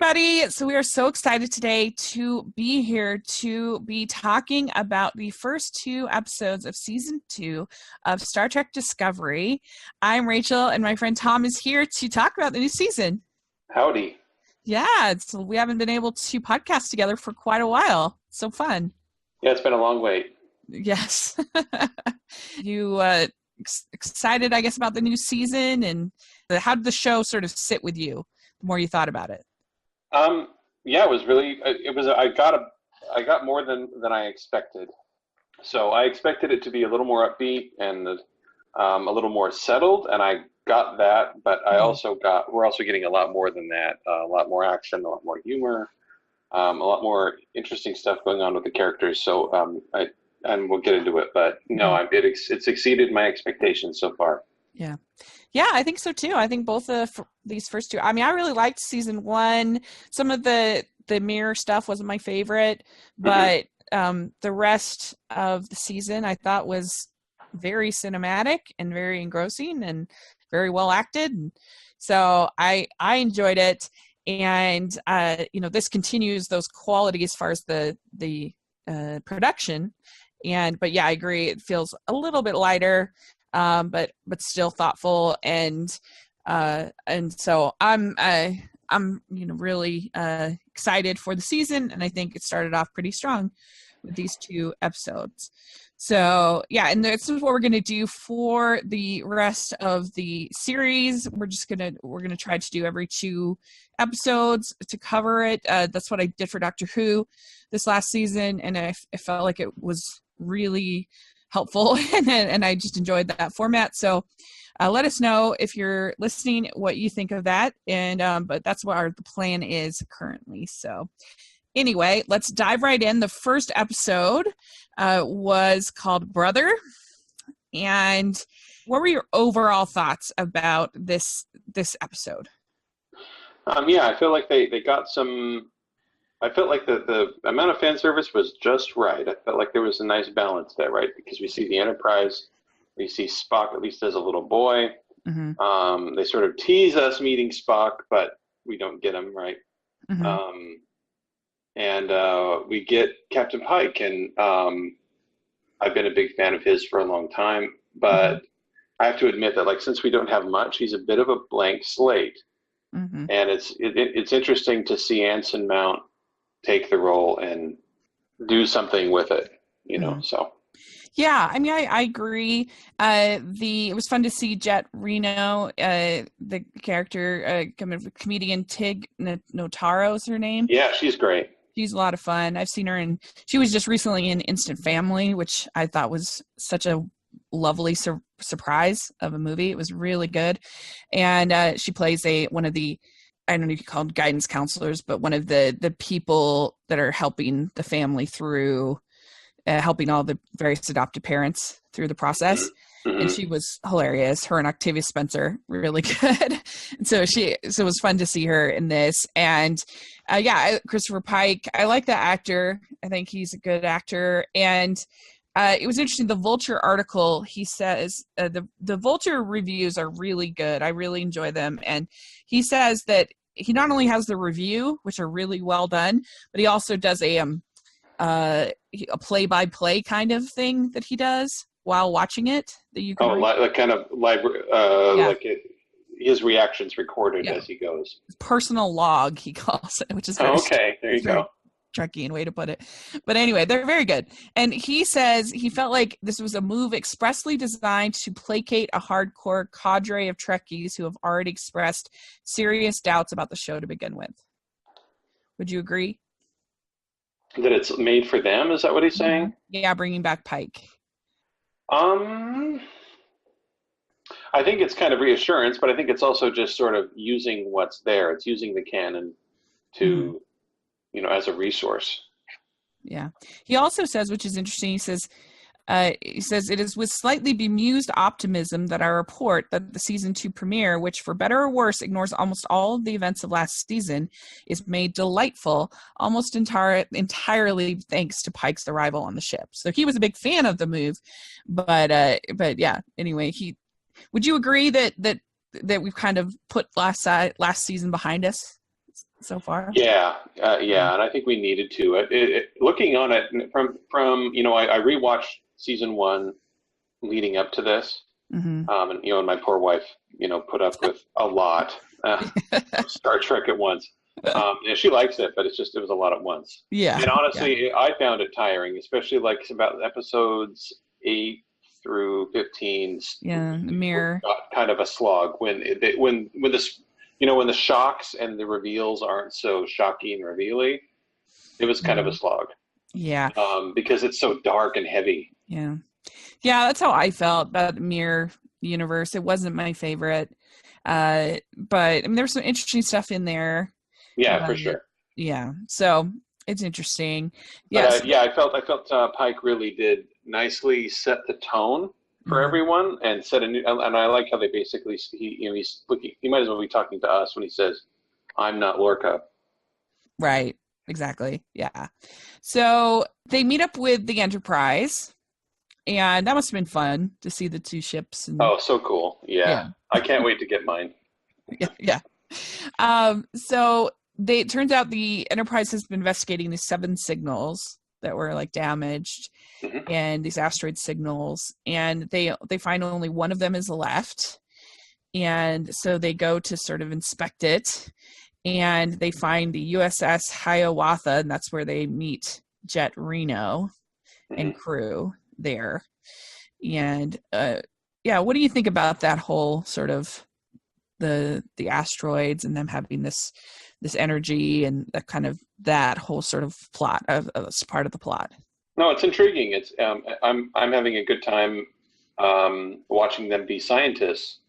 everybody. So we are so excited today to be here to be talking about the first 2 episodes of season 2 of Star Trek Discovery. I'm Rachel, and my friend Tom is here to talk about the new season. Howdy. Yeah, we haven't been able to podcast together for quite a while. So fun. Yeah, it's been a long wait. Yes. You excited, I guess, about the new season, and how did the show sort of sit with you the more you thought about it? Yeah, it was really. I got more than I expected. So I expected it to be a little more upbeat and a little more settled, and I got that. But we're also getting a lot more than that. A lot more action, a lot more humor, a lot more interesting stuff going on with the characters. So and we'll get into it. But no, it's exceeded my expectations so far. Yeah, I think so too. I think both of these first 2. I mean, I really liked season 1. Some of the mirror stuff wasn't my favorite, but the rest of the season I thought was very cinematic and very engrossing and very well acted. And so I enjoyed it, and this continues those qualities as far as the production. But yeah, I agree. It feels a little bit lighter. But still thoughtful, and so I'm really excited for the season, and I think it started off pretty strong with these 2 episodes. So yeah, and this is what we're gonna do for the rest of the series. We're gonna try to do every 2 episodes to cover it. That's what I did for Doctor Who this last season, and I felt like it was really helpful, and I just enjoyed that format. So let us know if you're listening what you think of that, and but that's what the plan is currently. So anyway, let's dive right in. The first episode was called Brother, and what were your overall thoughts about this episode? Yeah, I feel like they got some. I felt like the amount of fan service was just right. I felt like there was a nice balance there, right? Because we see the Enterprise, we see Spock at least as a little boy. Mm-hmm. They sort of tease us meeting Spock, but we don't get him, right? Mm-hmm. And we get Captain Pike, and I've been a big fan of his for a long time. But I have to admit that, since we don't have much, he's a bit of a blank slate. Mm-hmm. And it's interesting to see Anson Mount take the role and do something with it, so. Yeah, I mean, I agree. It was fun to see Jet Reno, the character, comedian Tig Notaro is her name. Yeah, she's great. She's a lot of fun. I've seen her, and she was just recently in Instant Family, which I thought was such a lovely surprise of a movie. It was really good. And she plays one of the, I don't know if you call them guidance counselors, but one of the people that are helping the family through, helping all the various adopted parents through the process. Mm-hmm. And she was hilarious. Her and Octavia Spencer, really good. And so it was fun to see her in this. And Christopher Pike, I like that actor. I think he's a good actor. And it was interesting. The Vulture article, he says, the Vulture reviews are really good. I really enjoy them. And he says that he not only has the review, which are really well done, but he also does a play-by-play kind of thing that he does while watching it. That you can like kind of like his reactions recorded as he goes. Personal log, he calls it, which is very there you go. Trekkian way to put it. But anyway, they're very good. And he says he felt like this was a move expressly designed to placate a hardcore cadre of Trekkies who have already expressed serious doubts about the show to begin with. Would you agree? That it's made for them? Is that what he's saying? Yeah, bringing back Pike. I think it's kind of reassurance, but I think it's also just sort of using what's there. It's using the canon to... as a resource. Yeah. He also says, which is interesting, he says it is with slightly bemused optimism that I report that the season 2 premiere, which for better or worse ignores almost all of the events of last season, is made delightful almost entirely thanks to Pike's arrival on the ship. So he was a big fan of the move, but yeah. Anyway, would you agree that we've kind of put last season behind us? so far. Yeah, and I think we needed to. Looking on it from I rewatched season one leading up to this, Mm-hmm. and my poor wife, put up with a lot of Star Trek at once. She likes it, but it was a lot at once. Yeah. And honestly, I found it tiring, especially like about episodes 8 through 15. Yeah, the mirror. Got kind of a slog when the shocks and the reveals aren't so shocky and revealy. It was kind of a slog. Yeah. Because it's so dark and heavy. Yeah. Yeah, that's how I felt about the Mirror universe. It wasn't my favorite. But I mean there's some interesting stuff in there. Yeah, for sure. Yeah. So it's interesting. Yeah. But, I felt Pike really did nicely set the tone for everyone and set a new. And I like how they basically he's looking. He might as well be talking to us when he says, "I'm not Lorca." Right. Exactly. Yeah. So they meet up with the Enterprise, and that must have been fun to see the two ships. And, oh, so cool! Yeah. I can't wait to get mine. Yeah. So it turns out the Enterprise has been investigating these 7 signals that were like damaged, and these asteroid signals, and they find only one of them is left, and so they go to sort of inspect it, and they find the USS Hiawatha, and that's where they meet Jet Reno and crew there. And what do you think about that whole sort of the asteroids and them having this energy and that whole sort of plot as part of the plot? No, it's intriguing. It's I'm having a good time watching them be scientists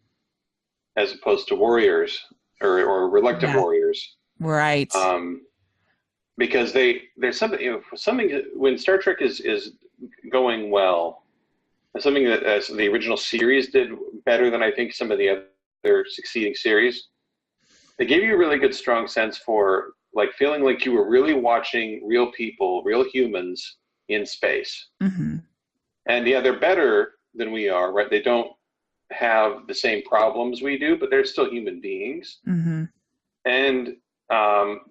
as opposed to warriors or reluctant warriors. Right. Because there's something when Star Trek is going well, something that the original series did better than I think some of the other succeeding series. They gave you a really good strong sense for like feeling like you were really watching real people, real humans in space. And they're better than we are, right? They don't have the same problems we do, but they're still human beings. And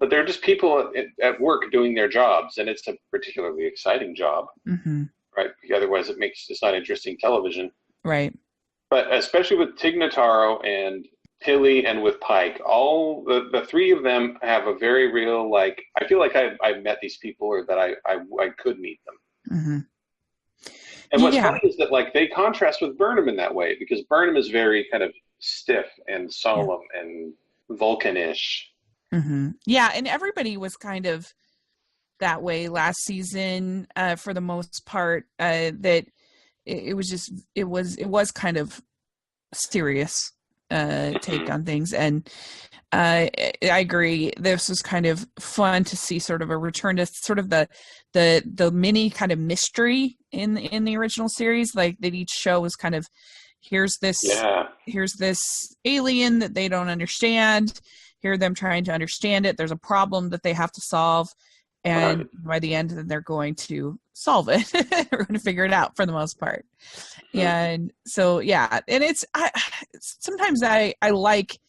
but they're just people at work doing their jobs, and it's a particularly exciting job, right? Otherwise, it's not interesting television, right? But especially with Tig Notaro and Tilly and with Pike, all the 3 of them have a very real, like, I feel like I've met these people or that I could meet them. And what's funny is that like they contrast with Burnham in that way, because Burnham is very kind of stiff and solemn and Vulcan-ish. Yeah, and everybody was kind of that way last season for the most part. That it was kind of serious take on things, and I agree. This was kind of fun to see sort of a return to sort of the mini kind of mystery in the original series. Like that each show was kind of here's this alien that they don't understand. Here them trying to understand it. There's a problem that they have to solve, and by the end, they're going to solve it. We're going to figure it out for the most part. And so, yeah, and sometimes I like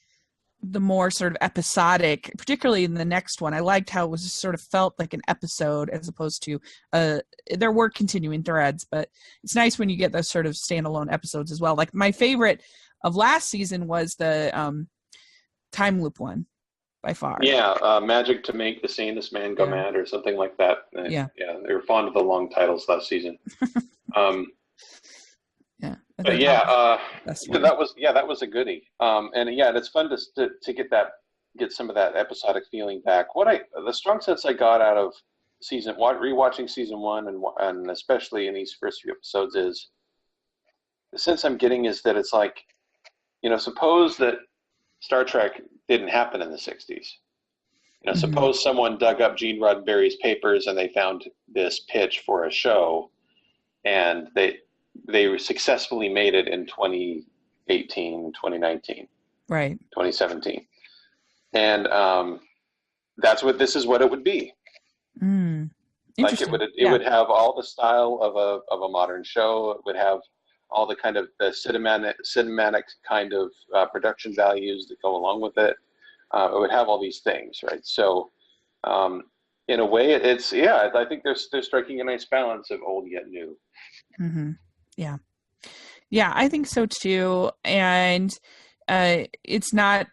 the more sort of episodic, particularly in the next one. I liked how it was sort of felt like an episode as opposed to there were continuing threads, but it's nice when you get those sort of standalone episodes as well. Like my favorite of last season was the time loop one by far. Yeah, Magic to Make the Sanest Man Go Mad or something like that. Yeah, they were fond of the long titles last season. But that was a goodie. And it's fun to get some of that episodic feeling back. The strong sense I got out of rewatching season 1 and especially in these first few episodes is the sense I'm getting is that it's like, suppose that Star Trek didn't happen in the 60s. Suppose someone dug up Gene Roddenberry's papers and they found this pitch for a show, and they successfully made it in 2018, 2019, right, 2017, and this is what it would be. Like it would have all the style of a modern show. It would have all the kind of the cinematic kind of production values that go along with it. it would have all these things, right? So, in a way, I think they're striking a nice balance of old yet new. Mm-hmm. Yeah. Yeah, I think so too. And it's not,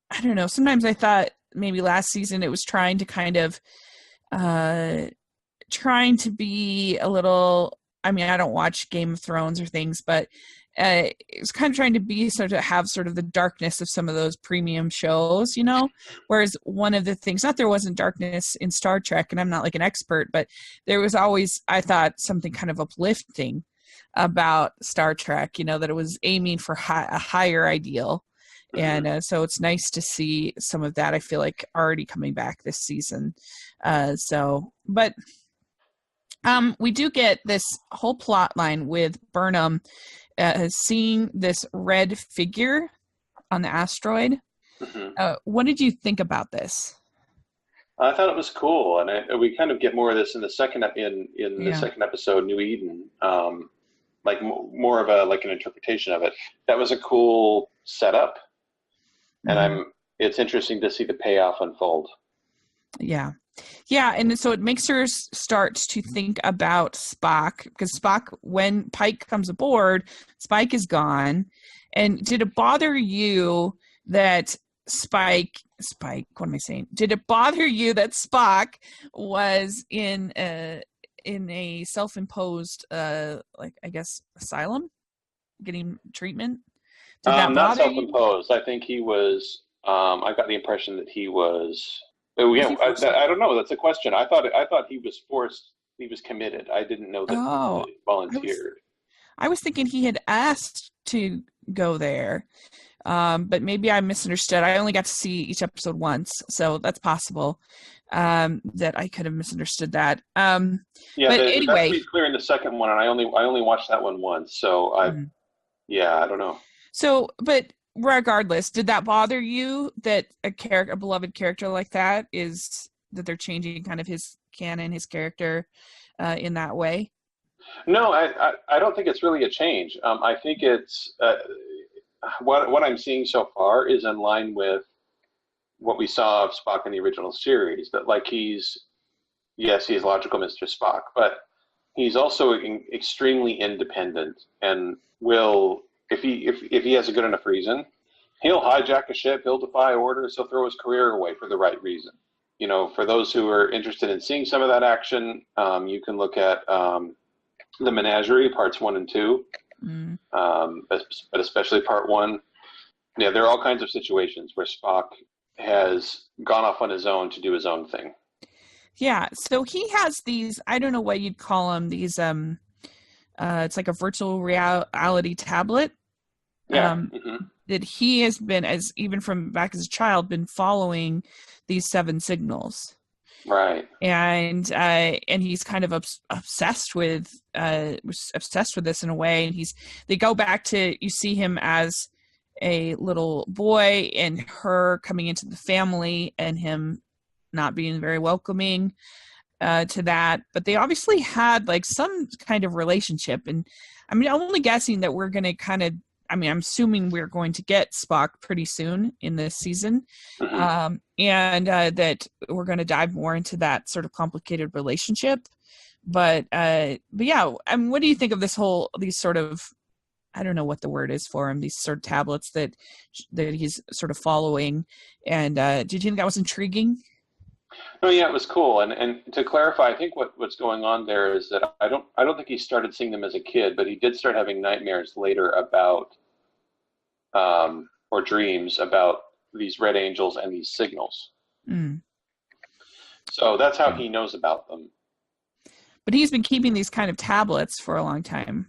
I don't know, sometimes I thought maybe last season it was trying to kind of, trying to be a little, I mean, I don't watch Game of Thrones or things, but it was kind of trying to be sort of have sort of the darkness of some of those premium shows, whereas one of the things, not there wasn't darkness in Star Trek, and I'm not like an expert, but there was always, I thought, something kind of uplifting about Star Trek, that it was aiming for a higher ideal. And so it's nice to see some of that, I feel like, already coming back this season. But we do get this whole plot line with Burnham seeing this red figure on the asteroid. What did you think about this? I thought it was cool, and we kind of get more of this in the second second episode, New Eden. Like more of an interpretation of it. That was a cool setup, and it's interesting to see the payoff unfold. Yeah. And so it makes her start to think about Spock, because Spock, when Pike comes aboard, Spike is gone. And did it bother you that Spike, what am I saying? Did it bother you that Spock was in a self-imposed, I guess, asylum, getting treatment? Did that not bother self-imposed. You? I think he was. I got the impression that he was. Oh yeah, I don't know. That's a question. I thought he was forced. He was committed. I didn't know that he volunteered. I was thinking he had asked to go there, but maybe I misunderstood. I only got to see each episode once, so that's possible that I could have misunderstood that. But anyway, that's to be clear in the second one, and I only watched that one once, so I don't know. So, but regardless, did that bother you that a beloved character like that they're changing kind of his canon, his character in that way? No, I don't think it's really a change. I think it's what I'm seeing so far is in line with what we saw of Spock in the original series. That he's logical Mr. Spock, but he's also extremely independent and will. If he has a good enough reason, he'll hijack a ship, he'll defy orders, he'll throw his career away for the right reason. For those who are interested in seeing some of that action, you can look at the Menagerie, parts 1 and 2, but especially part 1. Yeah, there are all kinds of situations where Spock has gone off on his own to do his own thing. Yeah, so he has these, I don't know what you'd call them, these it's like a virtual reality tablet. That he has been, even from back as a child, been following these 7 signals. Right. And he's kind of obsessed with this in a way. And they go back to, you see him as a little boy and her coming into the family and him not being very welcoming to that, but they obviously had some kind of relationship. And I mean, I'm only guessing that we're going to I'm assuming we're going to get Spock pretty soon in this season, and that we're going to dive more into that sort of complicated relationship. But yeah, I mean, what do you think of these sort of, I don't know what the word is for him, these sort of tablets that he's sort of following? And did you think that was intriguing? No, yeah, it was cool. And to clarify, I think what's going on there is that I don't think he started seeing them as a kid, but he did start having nightmares later about, or dreams about these red angels and these signals. So that's how he knows about them. But he's been keeping these kind of tablets for a long time,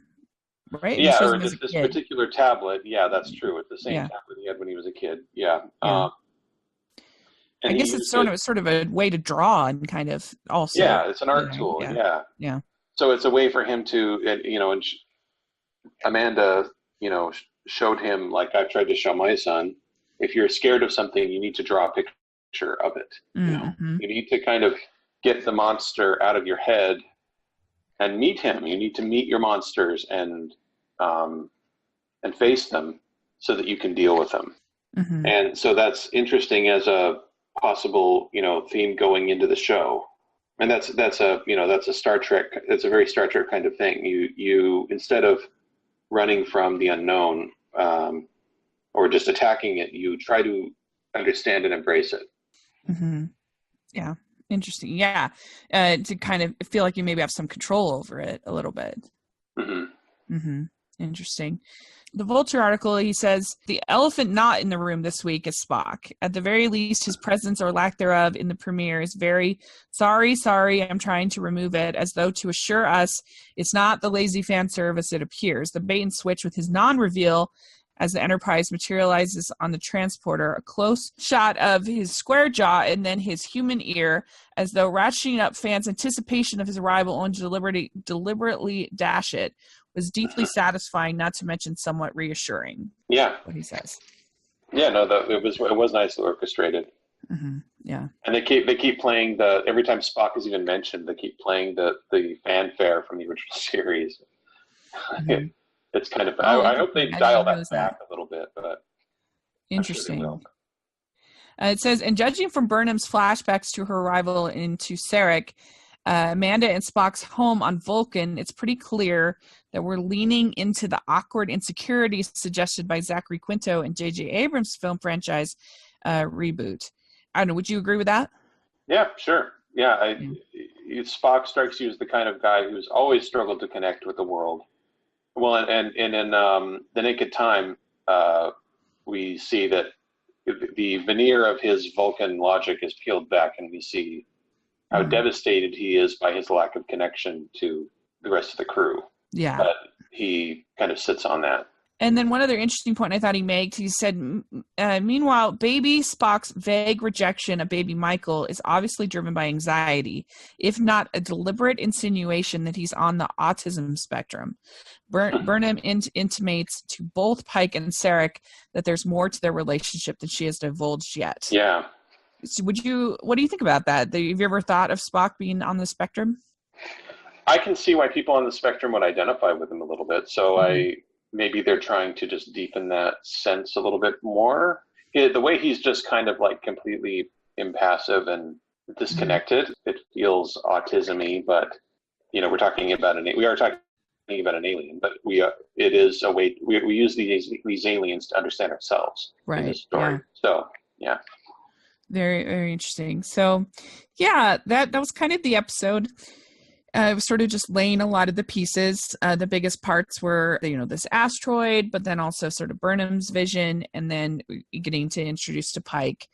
right? Yeah, or this particular tablet. Yeah, that's true. It's the same tablet he had when he was a kid. Yeah. I guess it's sort of a way to draw and kind of also. Yeah, it's an art tool. Yeah. So it's a way for him to, and Amanda, showed him, like I've tried to show my son, if you're scared of something, you need to draw a picture of it. You need to kind of get the monster out of your head and meet him. You need to meet your monsters and face them so that you can deal with them. Mm-hmm. And so that's interesting as a possible, theme going into the show. And that's a Star Trek. It's a very Star Trek kind of thing. You instead of running from the unknown, or just attacking it, you try to understand and embrace it. Mm-hmm. Yeah. Interesting. Yeah. To kind of feel like you maybe have some control over it a little bit. Mm-hmm. Mm-hmm. Interesting. The Vulture article, he says, the elephant not in the room this week is Spock. At the very least, his presence or lack thereof in the premiere is very sorry, I'm trying to remove it, as though to assure us it's not the lazy fan service it appears. The bait and switch with his non-reveal as the Enterprise materializes on the transporter, a close shot of his square jaw and then his human ear, as though ratcheting up fans' anticipation of his arrival only to deliberately dash it, was deeply satisfying, not to mention somewhat reassuring. Yeah. What he says. Yeah, no, it was nicely orchestrated. Mm-hmm. Yeah. And they keep playing every time Spock is even mentioned, they keep playing the fanfare from the original series. Mm-hmm. It's kind of, I hope they dial that back a little bit, but interesting. I'm sure it says, and judging from Burnham's flashbacks to her arrival into Sarek, Amanda and Spock's home on Vulcan, it's pretty clear that we're leaning into the awkward insecurities suggested by Zachary Quinto and J.J. Abrams' film franchise reboot. I don't know, would you agree with that? Yeah, sure. Yeah, Spock strikes you as the kind of guy who's always struggled to connect with the world. Well, and in The Naked Time, we see that the veneer of his Vulcan logic is peeled back, and we see how devastated he is by his lack of connection to the rest of the crew. Yeah. But he kind of sits on that. And then one other interesting point I thought he made, he said, meanwhile, baby Spock's vague rejection of baby Michael is obviously driven by anxiety, if not a deliberate insinuation that he's on the autism spectrum. Burnham intimates to both Pike and Sarek that there's more to their relationship than she has divulged yet. Yeah. So what do you think about that? Have you ever thought of Spock being on the spectrum? I can see why people on the spectrum would identify with him a little bit. So maybe they're trying to just deepen that sense a little bit more. The way he's just kind of like completely impassive and disconnected, it feels autism-y, but we are talking about an alien, but it is a way we use these aliens to understand ourselves in this story. Yeah. So yeah. Very, very interesting. So yeah, that was kind of the episode. It was sort of just laying a lot of the pieces. The biggest parts were, this asteroid, but then also sort of Burnham's vision, and then getting to introduce to Pike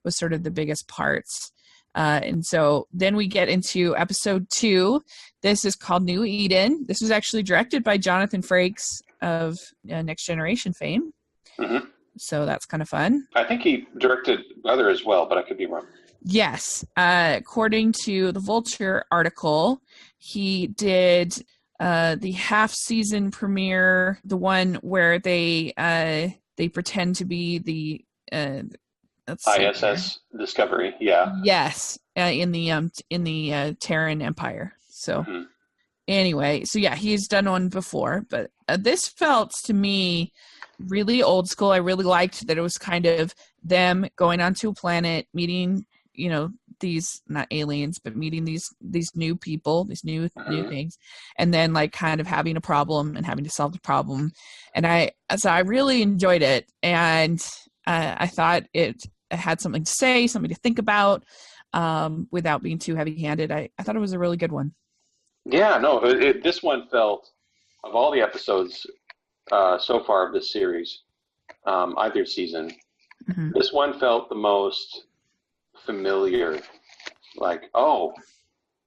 was sort of the biggest parts. And so then we get into episode 2. This is called New Eden. This was actually directed by Jonathan Frakes of Next Generation fame. Mm-hmm. So that's kind of fun. I think he directed other as well, but I could be wrong. Yes. According to the Vulture article, he did the half-season premiere, the one where they pretend to be the ISS Discovery. Yeah. Yes, in the Terran Empire. So anyway, so yeah, he's done one before, but this felt to me really old school. I really liked that it was kind of them going onto a planet, meeting these, not aliens, but meeting these new people, these new things, and then like kind of having a problem and having to solve the problem. And I really enjoyed it, and I thought it had something to say, something to think about, without being too heavy-handed. I thought it was a really good one. Yeah, no, this one felt, of all the episodes so far of this series, either season, this one felt the most familiar. Like, oh,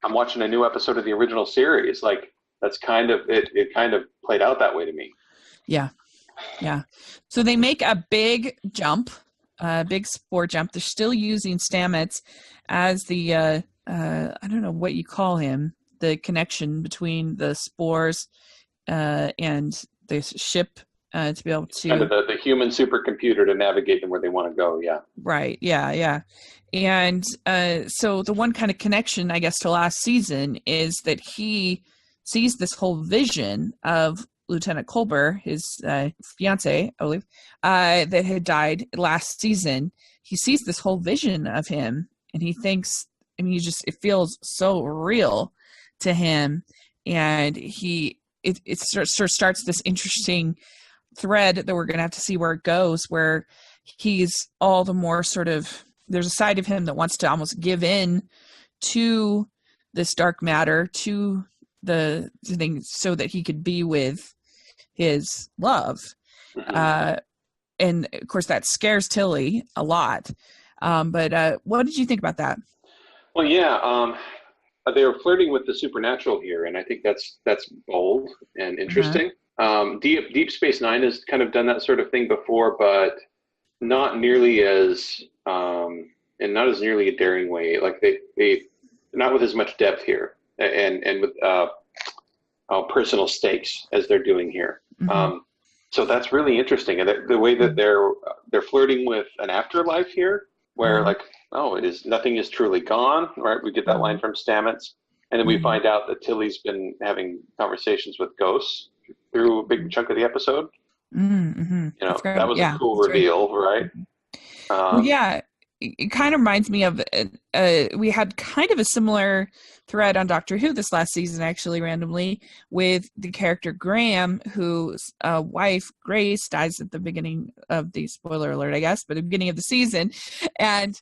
I'm watching a new episode of the original series. Like, that's kind of it kind of played out that way to me. Yeah. So they make a big jump, a big spore jump. They're still using Stamets as the I don't know what you call him, the connection between the spores and the ship to be able to... Kind of the human supercomputer to navigate them where they want to go, yeah. Right, yeah. And so the one kind of connection, I guess, to last season is that he sees this whole vision of Lieutenant Culber, his fiance, I believe, that had died last season. He sees this whole vision of him, and he thinks, I mean, it feels so real to him, and it sort of starts this interesting thread that we're going to have to see where it goes, where he's all the more sort of, there's a side of him that wants to almost give in to this dark matter, to the thing, so that he could be with his love. And of course that scares Tilly a lot. But what did you think about that? Well, yeah, they were flirting with the supernatural here, and I think that's bold and interesting. Deep Space Nine has kind of done that sort of thing before, but not nearly as and not as nearly a daring way. Like they not with as much depth here, and with personal stakes as they're doing here. So that's really interesting, and the way that they're flirting with an afterlife here, where like, oh, nothing is truly gone, right? We get that line from Stamets, and then we find out that Tilly's been having conversations with ghosts through a big chunk of the episode. You know, that was a cool reveal, right? Well, yeah, it kind of reminds me of we had kind of a similar thread on Doctor Who this last season, actually, randomly, with the character Graham, whose wife Grace dies at the beginning of the, spoiler alert, I guess, but the beginning of the season, and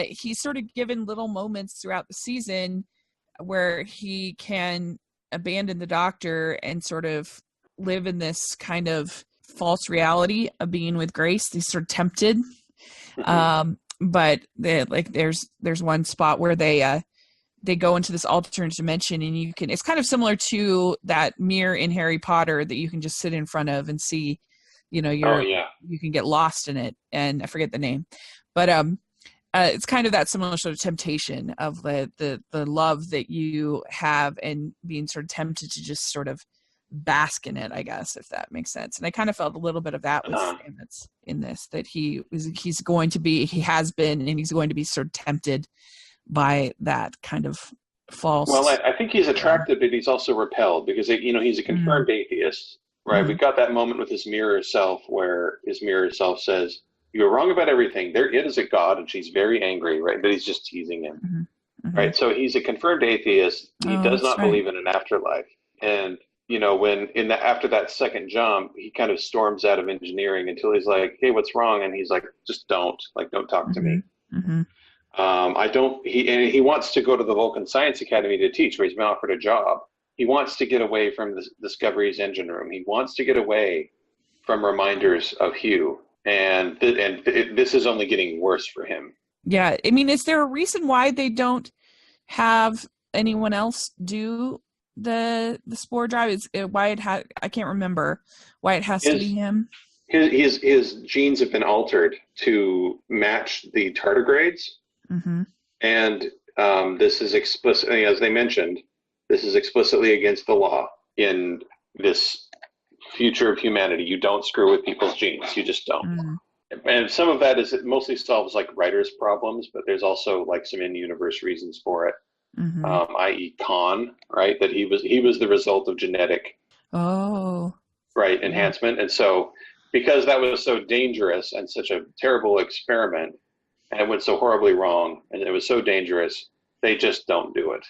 he's sort of given little moments throughout the season where he can abandon the Doctor and sort of live in this kind of false reality of being with Grace. He's sort of tempted. But there's one spot where they go into this alternate dimension, and it's kind of similar to that mirror in Harry Potter that you can just sit in front of and see, you know, you can get lost in it, and I forget the name, but it's kind of that similar sort of temptation of the love that you have and being sort of tempted to just sort of bask in it, I guess, if that makes sense. And I kind of felt a little bit of that with Stamets in this, that he has been, and he's going to be sort of tempted by that kind of false. Well, I think he's attracted, but he's also repelled, because he's a confirmed atheist, right? We've got that moment with his mirror self, where his mirror self says, "You're wrong about everything. There is a God," and she's very angry, right? But he's just teasing him, right? So he's a confirmed atheist. He does not believe in an afterlife, and when after that second jump, he kind of storms out of engineering until he's like, "Hey, what's wrong?" And he's like, "Just don't talk to me." He wants to go to the Vulcan Science Academy to teach, where he's been offered a job. He wants to get away from the Discovery's engine room. He wants to get away from reminders of Hugh, and this is only getting worse for him. Yeah, I mean, is there a reason why they don't have anyone else do the spore drive? Is why I can't remember why it has to be him. His genes have been altered to match the tardigrades, and this is explicitly, as they mentioned, this is explicitly against the law in this future of humanity. You don't screw with people's genes. You just don't. And some of that it mostly solves like writers' problems, but there's also like some in-universe reasons for it. I.e. Khan, right? That he was the result of genetic enhancement. And so because that was so dangerous and such a terrible experiment, and it went so horribly wrong, and it was so dangerous, they just don't do it.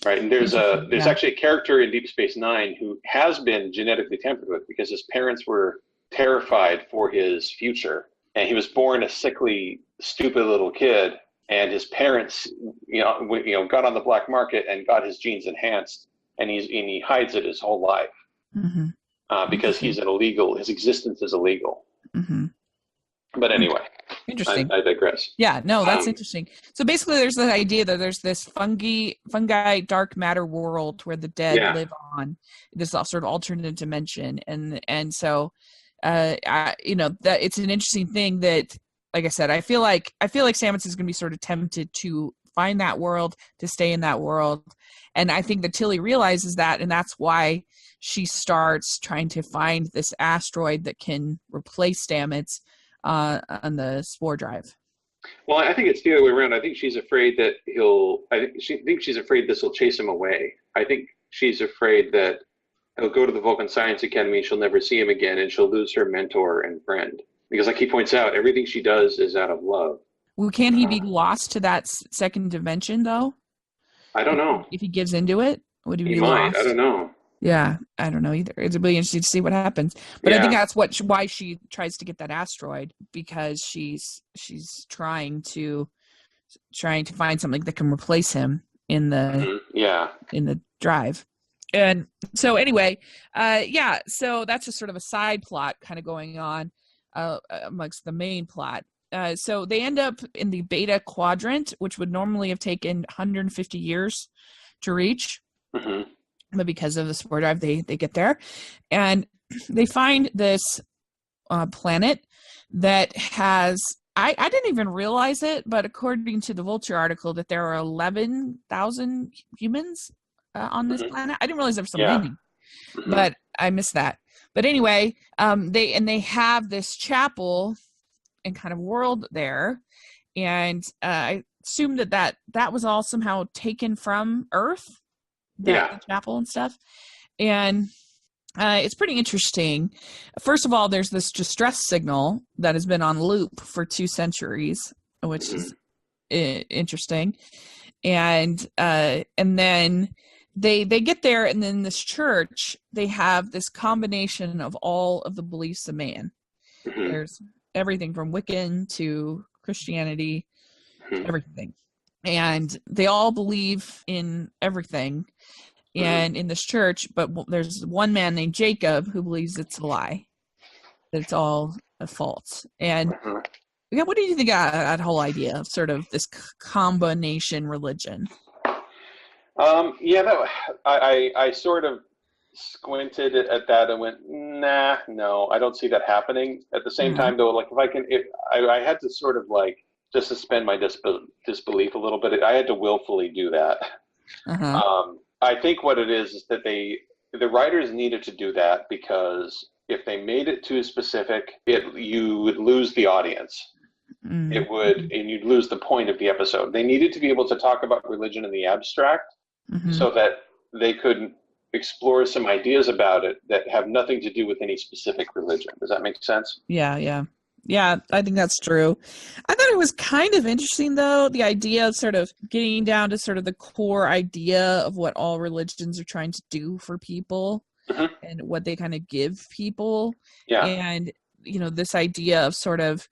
Right? And there's actually a character in Deep Space Nine who has been genetically tampered with, because his parents were terrified for his future, and he was born a sickly, stupid little kid. And his parents, got on the black market and got his genes enhanced, and he hides it his whole life because he's illegal. His existence is illegal. But anyway, interesting. I digress. Yeah, no, that's interesting. So basically, there's the idea that there's this fungi dark matter world where the dead live on this sort of alternate dimension, and so that it's an interesting thing that. Like I said, I feel like Stamets is going to be sort of tempted to find that world, to stay in that world. And I think that Tilly realizes that, and that's why she starts trying to find this asteroid that can replace Stamets on the spore drive. Well, I think it's the other way around. I think she's afraid that she's afraid this will chase him away. I think she's afraid that he'll go to the Vulcan Science Academy, she'll never see him again, and she'll lose her mentor and friend. Because like he points out, everything she does is out of love. Well, can he be lost to that second dimension, though? I don't know. If he gives into it, would he be might. lost? I don't know. Yeah, I don't know either. It's really interesting to see what happens. But I think that's why she tries to get that asteroid, because she's trying to find something that can replace him in the in the drive. And so anyway, so that's just sort of a side plot kind of going on amongst the main plot. So they end up in the Beta Quadrant, which would normally have taken 150 years to reach. Mm-hmm. But because of the spore drive, they get there. And they find this planet that has... I didn't even realize it, but according to the Vulture article, that there are 11,000 humans on this planet. I didn't realize there was so many, but I missed that. But anyway, they have this chapel and kind of world there, and I assume that was all somehow taken from Earth, the chapel and stuff, and it's pretty interesting. First of all, there's this distress signal that has been on loop for 2 centuries, which is interesting, and then they get there, and then this church, they have this combination of all of the beliefs of man. There's everything from Wiccan to Christianity, everything, and they all believe in everything. And in this church, but there's one man named Jacob who believes it's a lie, that it's all a false. And what do you think of that whole idea of sort of this combination religion? I sort of squinted at that and went, nah, no, I don't see that happening. At the same time, though, like I had to sort of like just suspend my disbelief a little bit. I had to willfully do that. I think what it is that the writers needed to do that, because if they made it too specific, you would lose the audience. It would, and you'd lose the point of the episode. They needed to be able to talk about religion in the abstract, so that they could explore some ideas about it that have nothing to do with any specific religion. Does that make sense? Yeah, I think that's true. I thought it was kind of interesting, though, the idea of sort of getting down to sort of the core idea of what all religions are trying to do for people and what they kind of give people. Yeah. And, this idea of sort of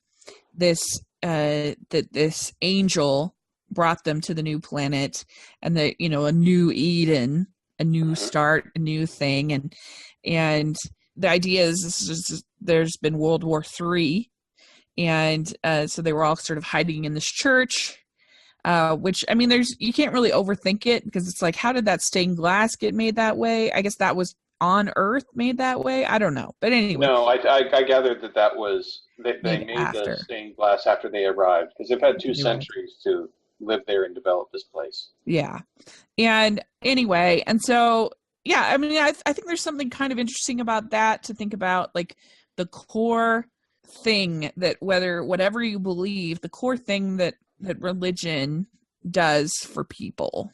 this, that this angel brought them to the new planet, and that, a new Eden, a new start, a new thing. And the idea is there's been World War III. And so they were all sort of hiding in this church, which, I mean, you can't really overthink it, because it's like, how did that stained glass get made that way? I guess that was on Earth made that way. I don't know. But anyway. No, I gathered that was, they made the stained glass after they arrived, because they've had 2 centuries to live there and develop this place. Yeah. And anyway, and so, yeah, I mean, I think there's something kind of interesting about that, to think about, like, the core thing that whatever you believe, the core thing that religion does for people,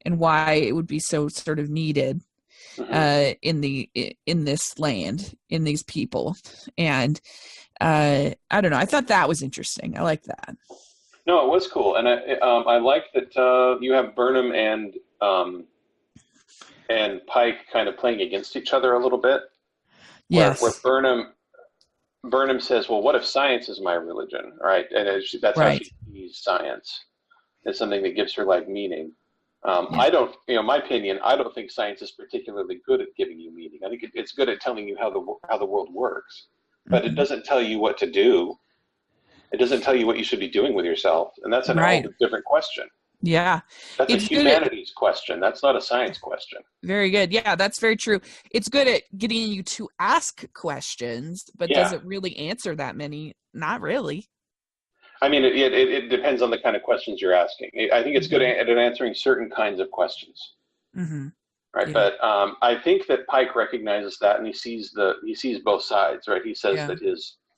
and why it would be so sort of needed in this land, in these people. And I don't know, I thought that was interesting. I like that. No, it was cool, and I like that you have Burnham and Pike kind of playing against each other a little bit. Yes. Where Burnham says, well, what if science is my religion, right? And that's how she sees science. It's something that gives her, like, meaning. I don't, my opinion, I don't think science is particularly good at giving you meaning. I think it's good at telling you how the world works, but it doesn't tell you what to do. It doesn't tell you what you should be doing with yourself, and that's an whole different question. Yeah. That's a humanities question. That's not a science question. Very good. Yeah, that's very true. It's good at getting you to ask questions, but does it really answer that many? Not really. I mean, it depends on the kind of questions you're asking. I think it's good at answering certain kinds of questions. Right. Yeah. But I think that Pike recognizes that, and he sees both sides, right? He says that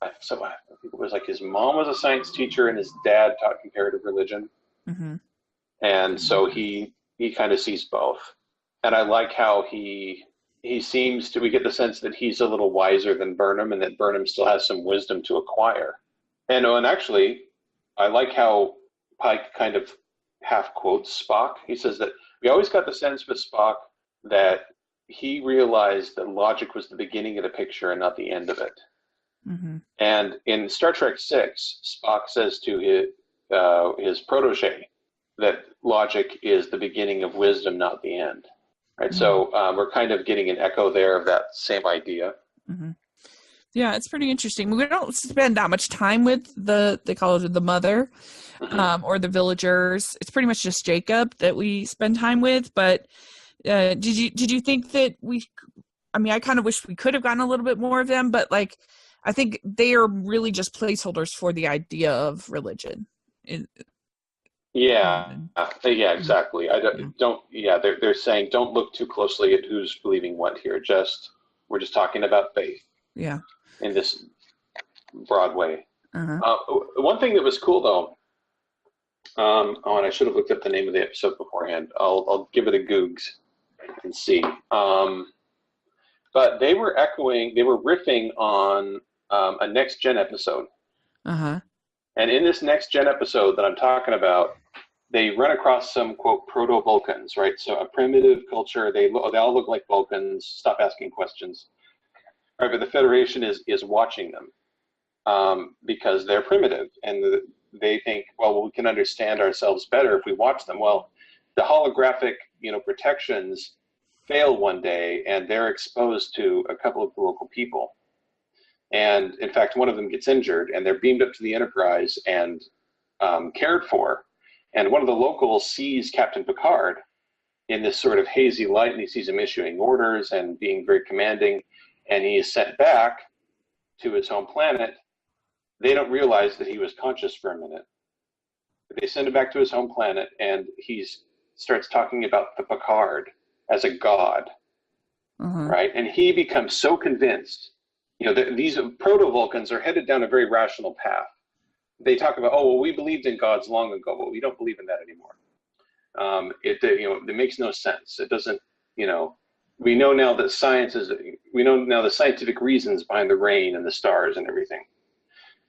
I think it was like his mom was a science teacher and his dad taught comparative religion. And so he kind of sees both. And I like how he we get the sense that he's a little wiser than Burnham, and that Burnham still has some wisdom to acquire. And actually, I like how Pike kind of half quotes Spock. He says that we always got the sense with Spock that he realized that logic was the beginning of the picture and not the end of it. Mm-hmm. And in Star Trek VI, Spock says to his protege that logic is the beginning of wisdom, not the end. Right. Mm-hmm. So we're kind of getting an echo there of that same idea. Mm-hmm. Yeah, it's pretty interesting. We don't spend that much time with they call it the mother, Mm-hmm. Or the villagers. It's pretty much just Jacob that we spend time with. But did you think that I kind of wish we could have gotten a little bit more of them, but like, I think they are really just placeholders for the idea of religion. Yeah, exactly. They're saying don't look too closely at who's believing what here. We're just talking about faith. Yeah. In this broad way. Uh-huh. One thing that was cool though, and I should have looked up the name of the episode beforehand. I'll give it a Googs and see. But they were riffing on a Next Gen episode. Uh-huh. And in this Next Gen episode that I'm talking about, they run across some, quote, proto-Vulcans, right? So a primitive culture, they all look like Vulcans. Stop asking questions. All right, but the Federation is watching them because they're primitive. And they think, well, we can understand ourselves better if we watch them. Well, the holographic, protections fail one day, and they're exposed to a couple of the local people. And in fact, one of them gets injured, and they're beamed up to the Enterprise and cared for. And one of the locals sees Captain Picard in this sort of hazy light, and he sees him issuing orders and being very commanding, and he is sent back to his home planet. They don't realize that he was conscious for a minute. They send him back to his home planet, and he starts talking about the Picard as a god, right? And he becomes so convinced. These proto-Vulcans are headed down a very rational path. They talk about, we believed in gods long ago, but we don't believe in that anymore. It makes no sense. It doesn't, we know now that we know now the scientific reasons behind the rain and the stars and everything.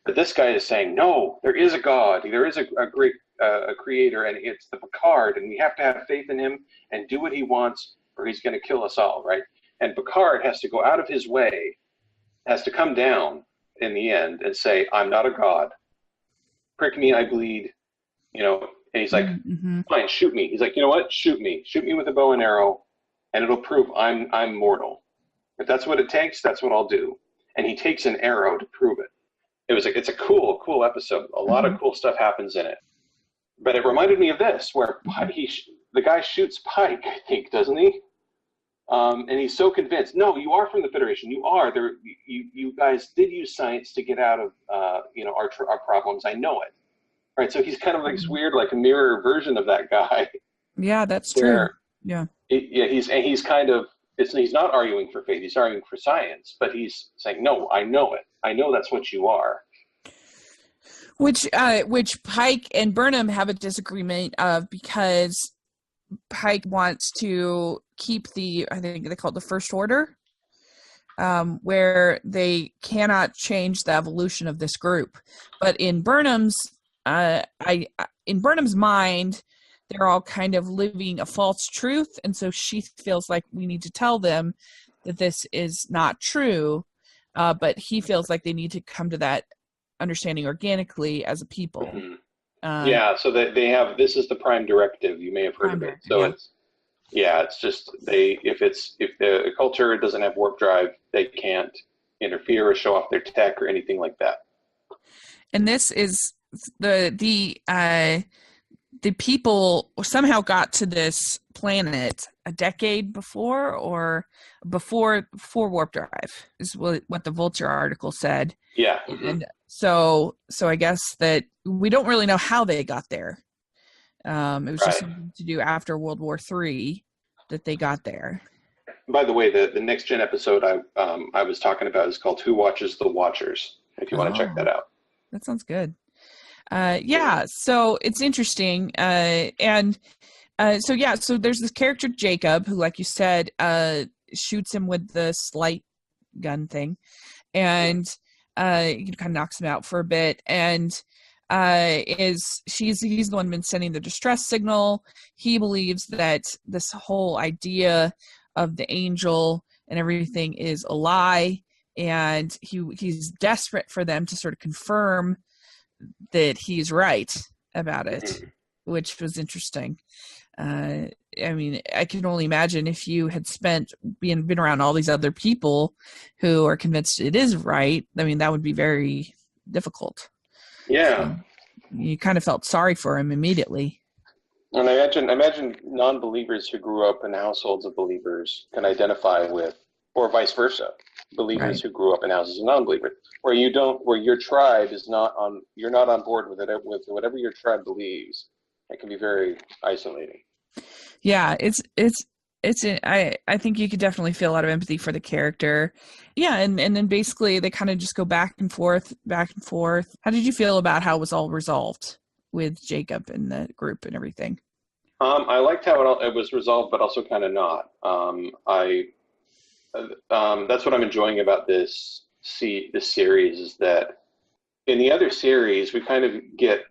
But this guy is saying, no, there is a God. There is a great creator, and it's the Picard, and we have to have faith in him and do what he wants, or he's going to kill us all, right? And Picard has to go out of his way, has to come down in the end and say, I'm not a god. Prick me, I bleed. And he's like, fine, shoot me. He's like, you know what? Shoot me. Shoot me with a bow and arrow, and it'll prove I'm mortal. If that's what it takes, that's what I'll do. And he takes an arrow to prove it. It's a cool episode. A lot of cool stuff happens in it. But it reminded me of this, where the guy shoots Pike, I think, doesn't he? And he's so convinced. No, you are from the Federation. You are. You guys did use science to get out of our problems. I know it. Right. So he's kind of like this weird, like a mirror version of that guy. Yeah, that's true. Yeah. He's kind of. He's not arguing for faith. He's arguing for science. But he's saying, no, I know it. I know that's what you are. Which Pike and Burnham have a disagreement of, because Pike wants to keep I think they call it the First Order, where they cannot change the evolution of this group. But in Burnham's mind, they're all kind of living a false truth, and so she feels like we need to tell them that this is not true. But he feels like they need to come to that understanding organically as a people. So that they have, this is the Prime Directive. You may have heard of it. So it's just if the culture doesn't have warp drive, they can't interfere or show off their tech or anything like that. And this is the people somehow got to this planet a decade before warp drive, is what the Vulture article said. Yeah. And so I guess that we don't really know how they got there. It was just something to do after World War III that they got there. By the way, the Next Gen episode I was talking about is called Who Watches the Watchers, if you want to check that out. That sounds good. So it's interesting. So there's this character, Jacob, who, like you said, shoots him with the slight gun thing, and kind of knocks him out for a bit. And he's the one been sending the distress signal. He believes that this whole idea of the angel and everything is a lie, and he's desperate for them to sort of confirm that he's right about it, which was interesting. I mean, I can only imagine if you had been around all these other people who are convinced it is right. I mean, that would be very difficult. Yeah. So you kind of felt sorry for him immediately. And I imagine non-believers who grew up in households of believers can identify with, or vice versa, believers who grew up in houses of non-believers, where your tribe is you're not on board with whatever your tribe believes. It can be very isolating. Yeah, I think you could definitely feel a lot of empathy for the character. Yeah, and then basically they kind of just go back and forth. How did you feel about how it was all resolved with Jacob and the group and everything? I liked how it was resolved, but also kind of not. That's what I'm enjoying about this series, is that in the other series we kind of get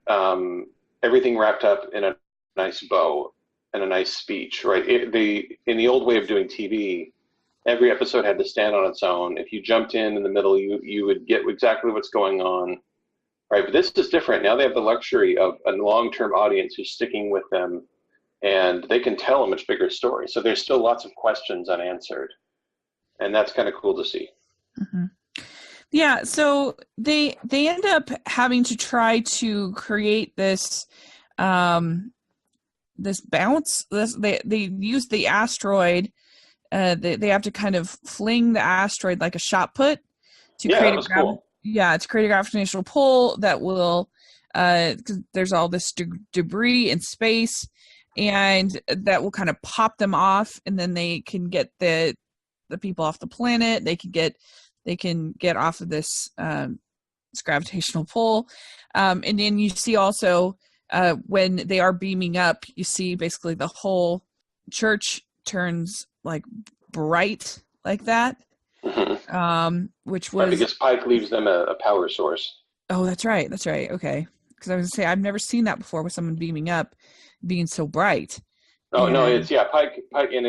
everything wrapped up in a nice bow and a nice speech, right? In the old way of doing TV, every episode had to stand on its own. If you jumped in the middle, you would get exactly what's going on, right? But this is different. Now they have the luxury of a long-term audience who's sticking with them, and they can tell a much bigger story. So there's still lots of questions unanswered, and that's kind of cool to see. Mm-hmm. Yeah, so they end up having to try to create this this bounce. They use the asteroid. They have to kind of fling the asteroid like a shot put to create to create a gravitational pull that will, because there's all this debris in space, and that will kind of pop them off, and then they can get the people off the planet. They can get off of this gravitational pull, and then you see also when they are beaming up, you see basically the whole church turns like bright like that, which was because Pike leaves them a power source. Oh, that's right. Okay, because I was gonna say I've never seen that before with someone beaming up, being so bright. Oh, no, Pike, and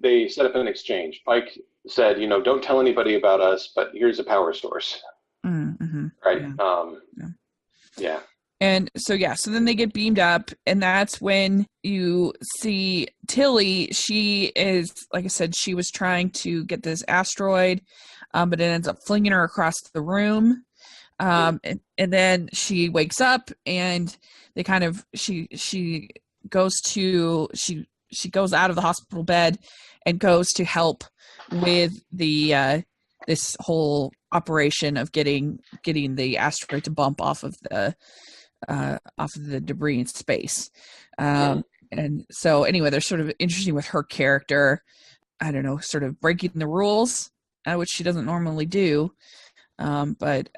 they set up an exchange. Pike said, don't tell anybody about us, but here's a power source. Mm-hmm. Right. Yeah. And so then they get beamed up, and that's when you see Tilly. She is, like I said, she was trying to get this asteroid, but it ends up flinging her across the room. And then she wakes up, and they kind of, she goes out of the hospital bed and goes to help with the this whole operation of getting the asteroid to bump off of the debris in space. And so anyway, they're sort of interesting with her character, I don't know, sort of breaking the rules, which she doesn't normally do, but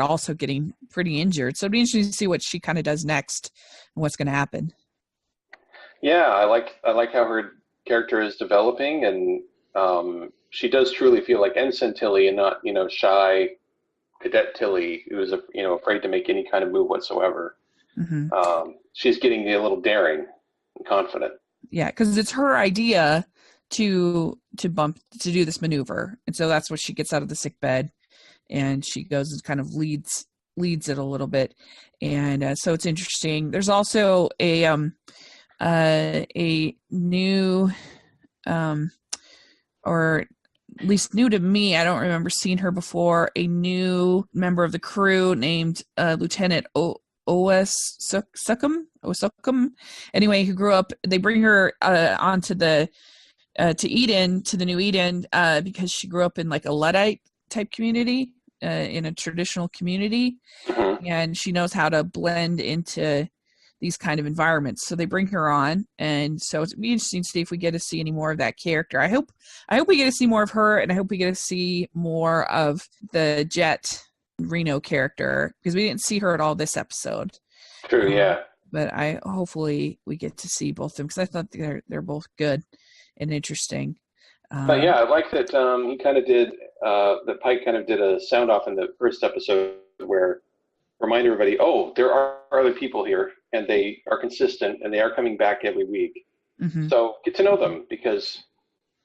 also getting pretty injured. So it'd be interesting to see what she kind of does next and what's going to happen. Yeah, I like how her character is developing, and she does truly feel like Ensign Tilly and not, shy Cadet Tilly, who is afraid to make any kind of move whatsoever. Mm-hmm. She's getting a little daring and confident. Yeah, because it's her idea to do this maneuver, and so that's what she gets out of the sick bed, and she goes and kind of leads it a little bit, and so it's interesting. There's also a new, or at least new to me, I don't remember seeing her before, a new member of the crew named Lieutenant Osukum. Anyway, who grew up, they bring her onto the to Eden, to the new Eden, because she grew up in like a Luddite type community, in a traditional community, and she knows how to blend into these kind of environments. So they bring her on, and so it's be interesting to see if we get to see any more of that character. I hope we get to see more of her, and I hope we get to see more of the Jet Reno character, because we didn't see her at all this episode. True, yeah. But hopefully we get to see both of them, because I thought they're both good. and interesting. But yeah, I like that he kind of did that Pike kind of did a sound off in the first episode where remind everybody, oh, there are other people here and they are consistent and they are coming back every week. Mm-hmm. So get to know them because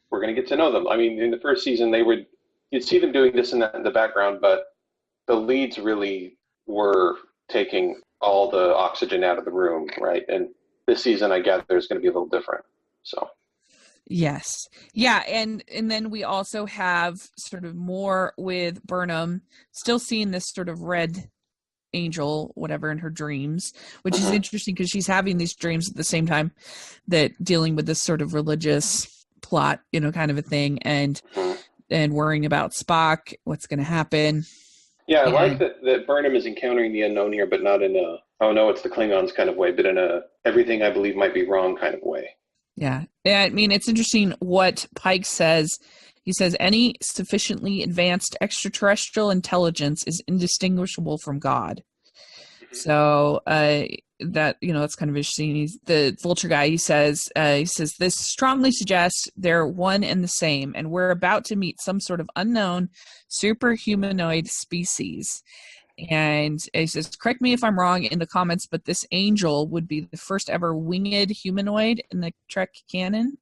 we're going to get to know them. I mean, in the first season, you'd see them doing this in the background, but the leads really were taking all the oxygen out of the room, right? And this season, I gather, is going to be a little different. So. Yes. Yeah. And then we also have sort of more with Burnham still seeing this sort of red angel, whatever, in her dreams, which is interesting because she's having these dreams at the same time that dealing with this sort of religious plot, kind of a thing, and worrying about Spock, what's going to happen. Yeah, I like that Burnham is encountering the unknown here, but not in a, oh no, it's the Klingons kind of way, but in a everything I believe might be wrong kind of way. Yeah. I mean, it's interesting what Pike says. He says, any sufficiently advanced extraterrestrial intelligence is indistinguishable from God. So that, that's kind of interesting. The Vulture guy, he says, this strongly suggests they're one and the same, and we're about to meet some sort of unknown superhumanoid species. And he says, correct me if I'm wrong in the comments, but this angel would be the first ever winged humanoid in the Trek canon.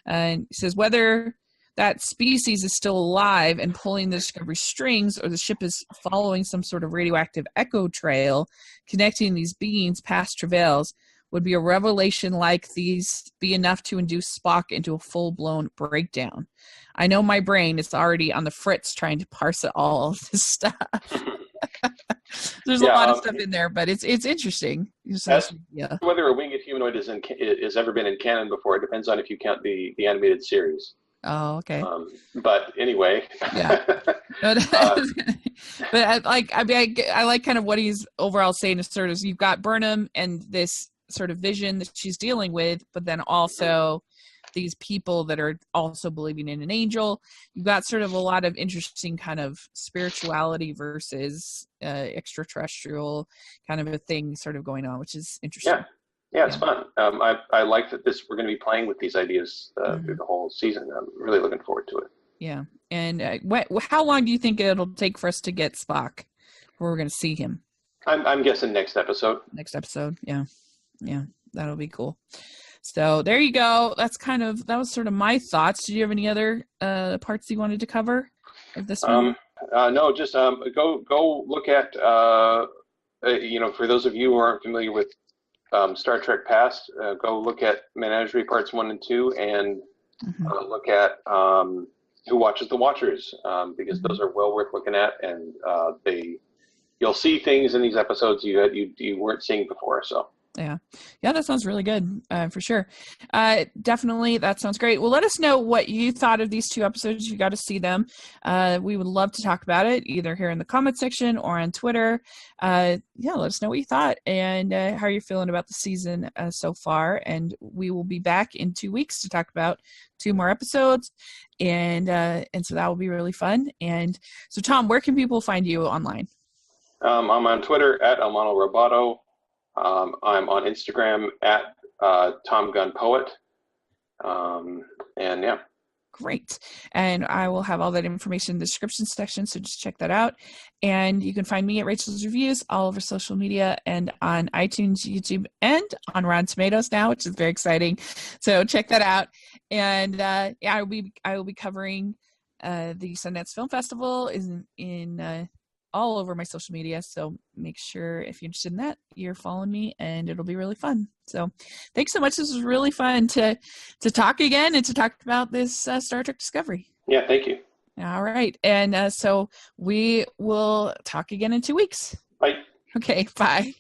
And he says, whether that species is still alive and pulling the Discovery strings, or the ship is following some sort of radioactive echo trail connecting these beings past travails, would be a revelation like these be enough to induce Spock into a full-blown breakdown. I know my brain is already on the fritz trying to parse it all this stuff. There's a lot of stuff in there, but it's interesting. Whether a winged humanoid is ever been in canon before, it depends on if you count the animated series. Oh, okay. But anyway. Yeah. But I like kind of what he's overall saying is sort of, you've got Burnham and this sort of vision that she's dealing with, but then also these people that are also believing in an angel. You've got sort of a lot of interesting kind of spirituality versus extraterrestrial kind of a thing sort of going on, which is interesting. Yeah, it's fun. I like that we're going to be playing with these ideas through the whole season. I'm really looking forward to it. Yeah. And how long do you think it'll take for us to get Spock, where we're going to see him? I'm guessing next episode. Next episode, yeah. Yeah, that'll be cool. So there you go. That was sort of my thoughts. Did you have any other parts you wanted to cover of this one? No, just go look at, for those of you who aren't familiar with Star Trek Past, go look at Menagerie Parts 1 and 2 and look at Who Watches the Watchers, because those are well worth looking at, and you'll see things in these episodes you weren't seeing before. So. Yeah, that sounds really good, for sure. Definitely, that sounds great. Well, let us know what you thought of these two episodes. You got to see them. We would love to talk about it, either here in the comment section or on Twitter. Let us know what you thought and how you're feeling about the season so far. And we will be back in 2 weeks to talk about 2 more episodes. And so that will be really fun. And so, Tom, where can people find you online? I'm on Twitter at Almano Roboto. I'm on Instagram at Tom Gunn Poet. And yeah. Great. And I will have all that information in the description section, so just check that out. And you can find me at Rachel's Reviews all over social media and on iTunes, YouTube, and on Rotten Tomatoes now, which is very exciting. So check that out. And I will be covering the Sundance Film Festival in all over my social media, so make sure if you're interested in that, you're following me, and it'll be really fun. So thanks so much. This was really fun to talk again and to talk about this Star Trek Discovery. Yeah, thank you. All right, and so we will talk again in 2 weeks. Bye. Okay, bye.